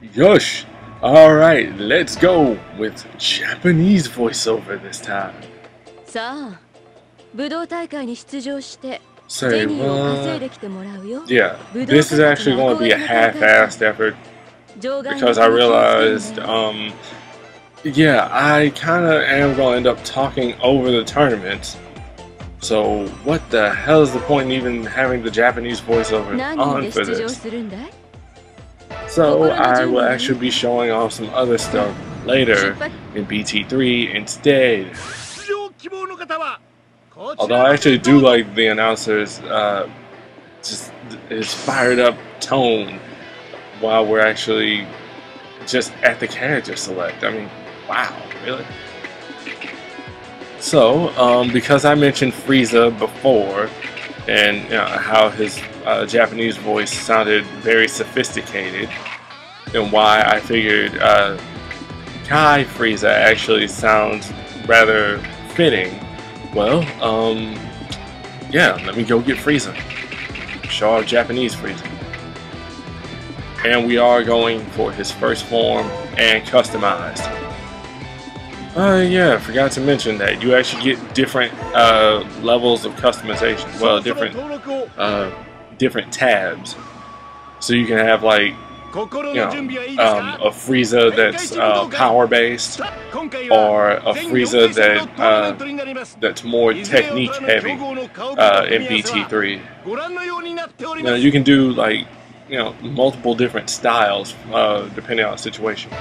Yosh! Alright, let's go with Japanese voiceover this time. さあ、武道大会に出場して Say what? Yeah, this is actually going to be a half-assed effort because I realized, yeah, I kind of am going to end up talking over the tournament. So what the hell is the point in even having the Japanese voiceover on for this? So I will actually be showing off some other stuff later in BT3 instead. Although I actually do like the announcers, just his fired up tone while we're actually just at the character select. I mean, wow, really? So, because I mentioned Frieza before, and you know, how his Japanese voice sounded very sophisticated, and why I figured Kai Frieza actually sounds rather fitting. Well, yeah, let me go get Frieza. Show off Japanese Frieza. And we are going for his first form and customized. Yeah, I forgot to mention that you actually get different levels of customization. Well, different tabs. So you can have like, you know, a Frieza that's power based, or a Frieza that that's more technique heavy in BT3. Now you can do like, you know, multiple different styles depending on the situation.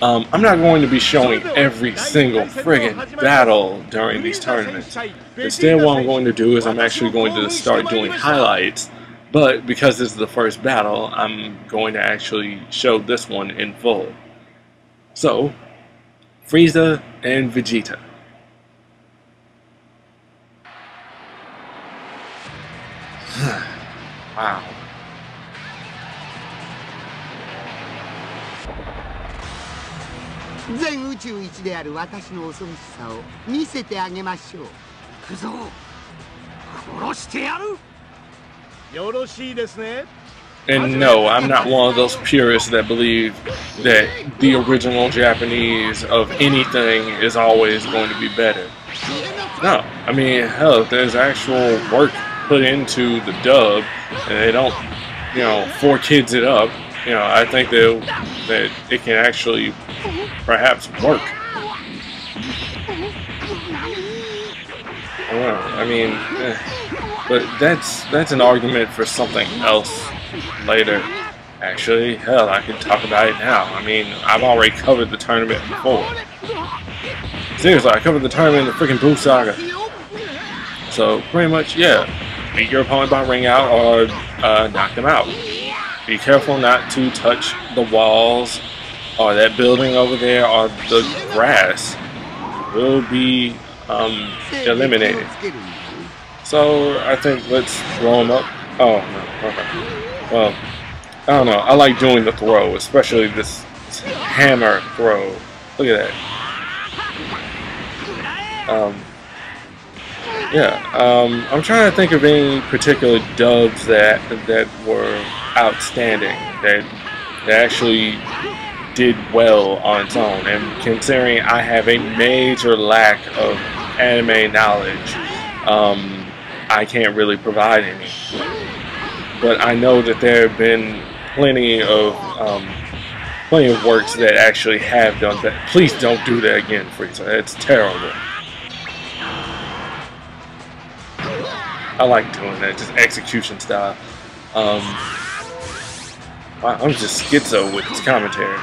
I'm not going to be showing every single friggin' battle during these tournaments. Instead, what I'm going to do is I'm actually going to start doing highlights. But because this is the first battle, I'm going to actually show this one in full. So, Frieza and Vegeta. Wow. 全宇宙一である私の恐ろしさを見せてあげましょう。行くぞ。殺してやる。よろしいですね。 And no, I'm not one of those purists that believe that the original Japanese of anything is always going to be better. No, I mean, hell, if there's actual work put into the dub, and they don't, you know, 4Kids it up, you know, I think that it can actually perhaps work. I don't know, I mean, but that's an argument for something else later. Actually, hell, I can talk about it now. I mean, I've already covered the tournament before. Seriously, I covered the tournament in the freaking Boo Saga. So, pretty much, yeah, beat your opponent by ring out or knock them out. Be careful not to touch the walls or that building over there or the grass will be eliminated. So, I think let's throw them up. Oh, no, okay. Well, I don't know. I like doing the throw, especially this hammer throw. Look at that. Yeah, I'm trying to think of any particular dubs that were outstanding, that actually did well on its own. And considering I have a major lack of anime knowledge, I can't really provide any. But I know that there have been plenty of works that actually have done that. Please don't do that again, Frieza. It's terrible. I like doing that, just execution style. Wow, I'm just schizo with this commentary.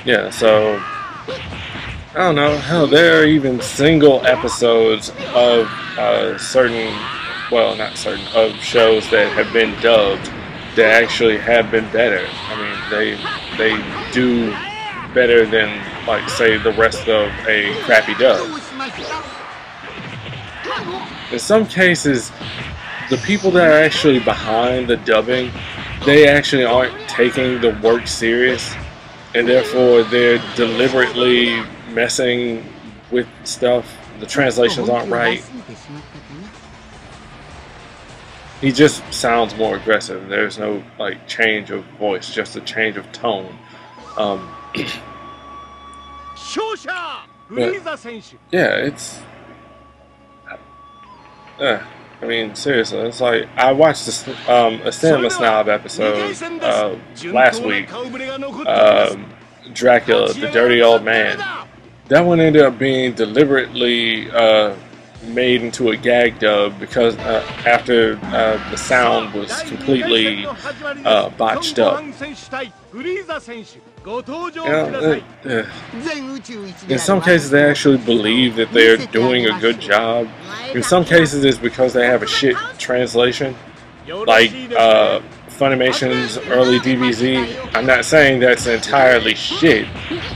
Yeah, so I don't know. Hell, there are even single episodes of certain, well, not certain, of shows that have been dubbed that actually have been better. I mean, they do better than, like, say, the rest of a crappy dub. In some cases, the people that are actually behind the dubbing, they actually aren't taking the work serious, and therefore they're deliberately messing with stuff. The translations aren't right. he just sounds more aggressive. There's no like change of voice, just a change of tone. But, yeah, it's. I mean, seriously, it's like I watched this a Cinema Snob episode last week. Dracula, the Dirty Old Man. That one ended up being deliberately made into a gag dub because after the sound was completely botched up. In some cases they actually believe that they're doing a good job. In some cases it's because they have a shit translation. Like Funimation's early DBZ. I'm not saying that's entirely shit.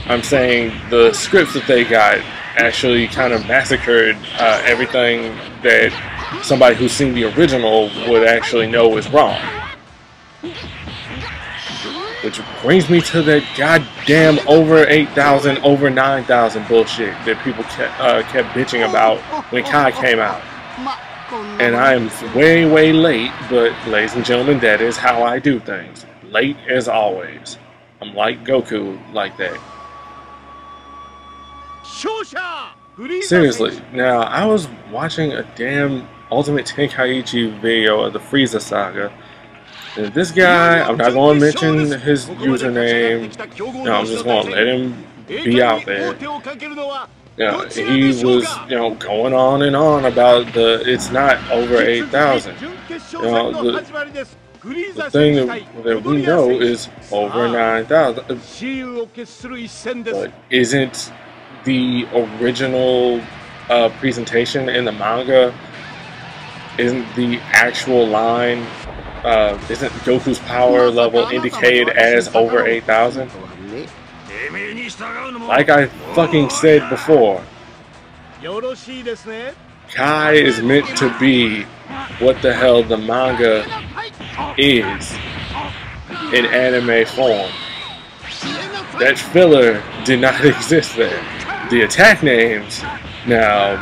I'm saying the scripts that they got actually kind of massacred everything that somebody who's seen the original would actually know is wrong. Which brings me to that goddamn over 8,000, over 9,000 bullshit that people kept bitching about when Kai came out. And I am way, way late, but ladies and gentlemen, that is how I do things. Late as always. I'm like Goku like that. Seriously, now I was watching a damn Ultimate Tenkaichi video of the Frieza saga. And this guy, I'm not going to mention his username. No, I'm just going to let him be out there. Yeah, he was, going on and on about it's not over 8,000. The thing that we know is over 9,000. But isn't the original presentation in the manga, isn't the actual line, isn't Goku's power level indicated as over 8,000? Like I fucking said before, Kai is meant to be what the hell the manga is in anime form. That filler did not exist there. The attack names, now,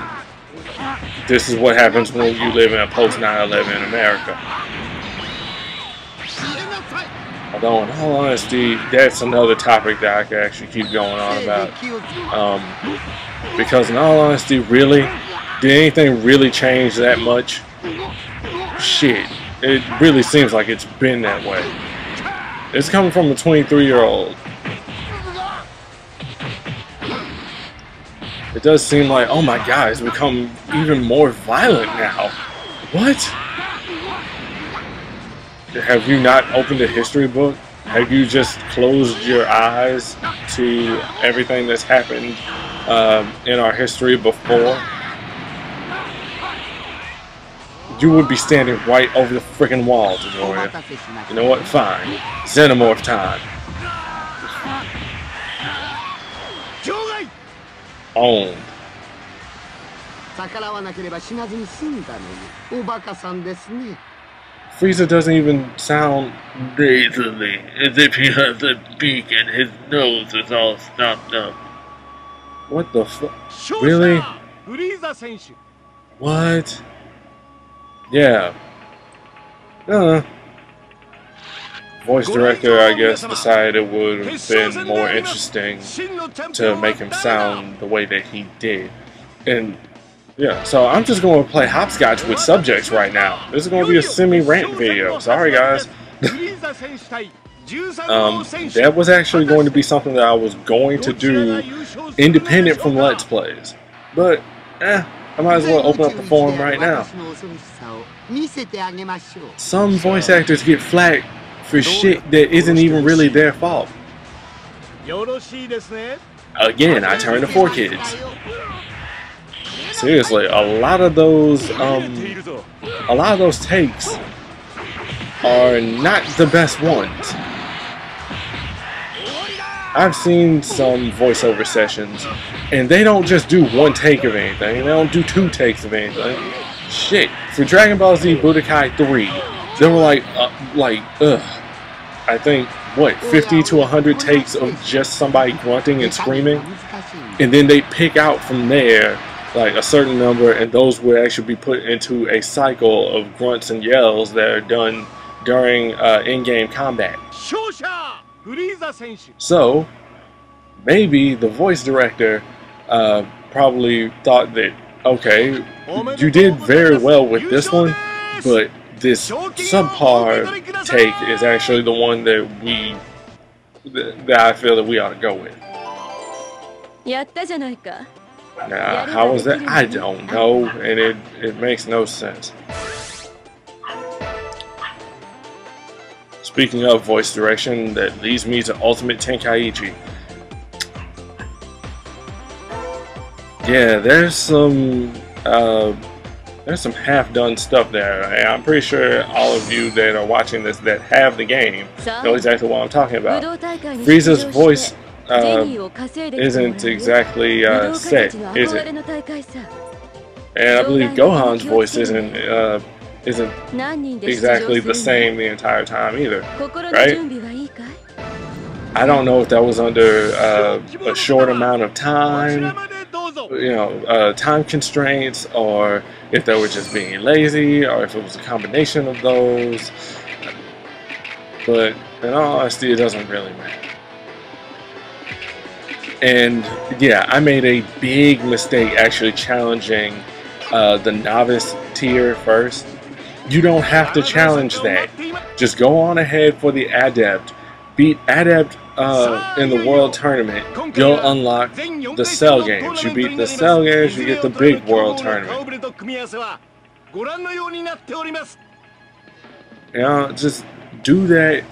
this is what happens when you live in a post 9/11 America. Although, in all honesty, that's another topic that I could actually keep going on about. Because, in all honesty, really, did anything really change that much? Shit. It really seems like it's been that way. It's coming from a 23-year-old. It does seem like, oh my god, it's become even more violent now. What? Have you not opened a history book? Have you just closed your eyes to everything that's happened in our history before? You would be standing right over the freaking wall, Denoria. You know what? Fine. Xenomorph time. Owned. Frieza doesn't even sound nasally, as if he has a beak and his nose is all stopped up. What the fuck? Really? What? Yeah. Voice director, I guess, decided it would have been more interesting to make him sound the way that he did. And yeah, so I'm just going to play hopscotch with subjects right now. This is going to be a semi-rant video. Sorry, guys. That was actually going to be something that I was going to do independent from Let's Plays. But, I might as well open up the forum right now. Some voice actors get flack for shit that isn't even really their fault. Again, I turn to 4Kids. Seriously, a lot of those takes are not the best ones. I've seen some voiceover sessions, and they don't just do one take of anything. They don't do 2 takes of anything. Shit, for Dragon Ball Z Budokai 3, they were I think, what, 50 to 100 takes of just somebody grunting and screaming? And then they pick out from there, like a certain number, and those would actually be put into a cycle of grunts and yells that are done during in-game combat. So maybe the voice director probably thought that, okay, you did very well with this one, but this subpar take is actually the one that I feel that we ought to go with. Now, how was that? I don't know, and it makes no sense. Speaking of voice direction, that leads me to Ultimate Tenkaichi. Yeah, there's some half-done stuff there. I'm pretty sure all of you that are watching this that have the game know exactly what I'm talking about. Frieza's voice isn't exactly set, is it? And I believe Gohan's voice isn't exactly the same the entire time either, right? I don't know if that was under a short amount of time, time constraints, or if they were just being lazy, or if it was a combination of those. But in all honesty, it doesn't really matter. And yeah, I made a big mistake actually challenging the novice tier first. You don't have to challenge that. Just go on ahead for the Adept. Beat Adept in the World Tournament. You'll unlock the Cell games. You beat the Cell games, you get the big World Tournament. Just do that.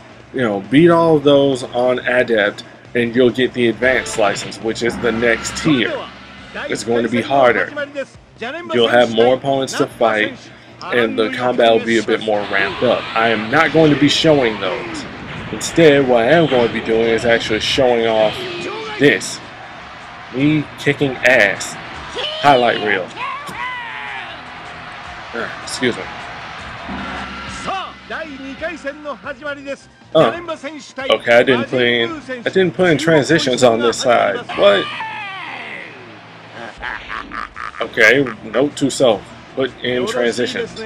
Beat all of those on Adept, and you'll get the Advanced license, which is the next tier. It's going to be harder. You'll have more opponents to fight, and the combat will be a bit more ramped up. I am not going to be showing those. Instead, what I am going to be doing is actually showing off this. Me kicking ass. Highlight reel. Excuse me. Okay, I didn't put in transitions on this side. What? Okay, note to self. Put in transitions.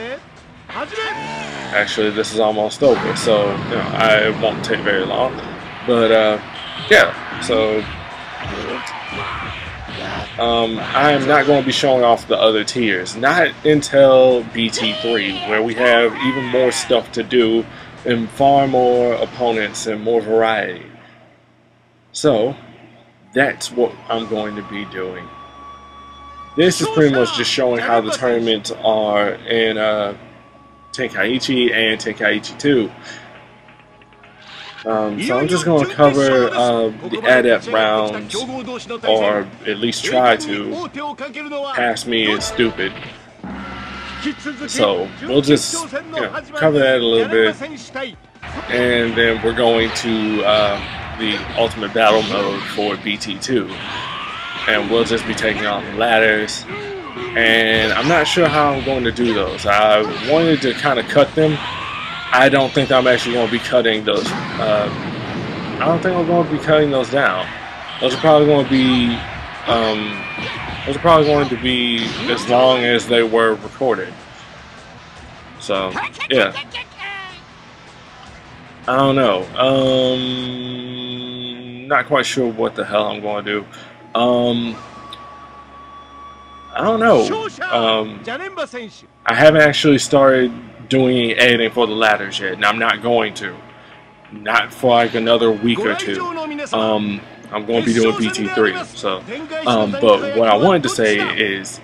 Actually, this is almost over, so I won't take very long. But yeah, so I am not going to be showing off the other tiers, not until BT3, where we have even more stuff to do and far more opponents and more variety. So that's what I'm going to be doing. This is pretty much just showing how the tournaments are in Tenkaichi and Tenkaichi 2. So I'm just going to cover the Adept rounds, or at least try to. Pass me is stupid. So we'll just cover that a little bit, and then we're going to the Ultimate Battle mode for BT2. And we'll just be taking on the ladders, and I'm not sure how I'm going to do those. I wanted to kind of cut them. I don't think I'm actually going to be cutting those. I don't think I'm going to be cutting those down. Those are probably going to be as long as they were recorded. So yeah, I don't know. Not quite sure what the hell I'm going to do. I don't know. I haven't actually started doing any editing for the ladders yet, and I'm not going to. Not for like another week or two. I'm going to be doing BT3. So, but what I wanted to say is,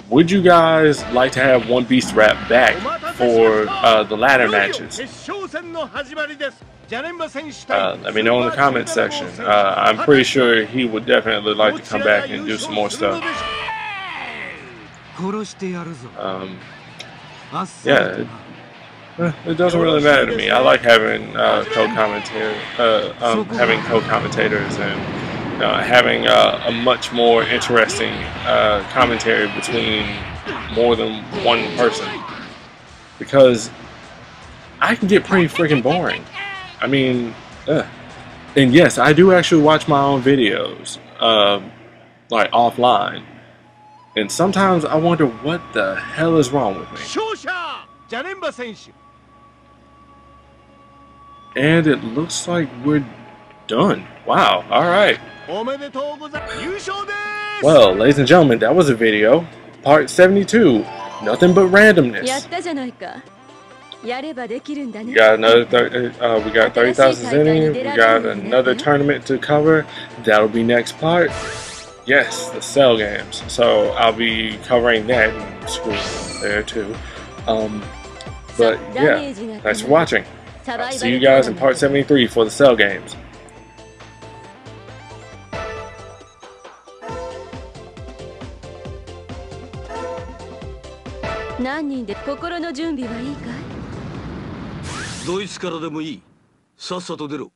would you guys like to have One Beast Rap back for the ladder matches? Let me know in the comment section. I'm pretty sure he would definitely like to come back and do some more stuff. Yeah, it doesn't really matter to me. I like having co-commentators and having a much more interesting commentary between more than one person, because I can get pretty freaking boring. I mean, and yes, I do actually watch my own videos, like offline. And sometimes I wonder what the hell is wrong with me. 勝者ジャネンバ選手 And it looks like we're done. Wow, alright. おめでとうございます優勝です Well, ladies and gentlemen, that was a video. Part 72. Nothing but randomness. やったじゃないか。やればできるんだね。 We got another we got 30,000 zenny. We got another tournament to cover. That'll be next part. Yes, the cell games. So I'll be covering that in school there too. But yeah, thanks for watching. I'll see you guys in part 73 for the cell games. 何人で心の準備はいいかい？ドイツからでもいい。さっさと出ろ。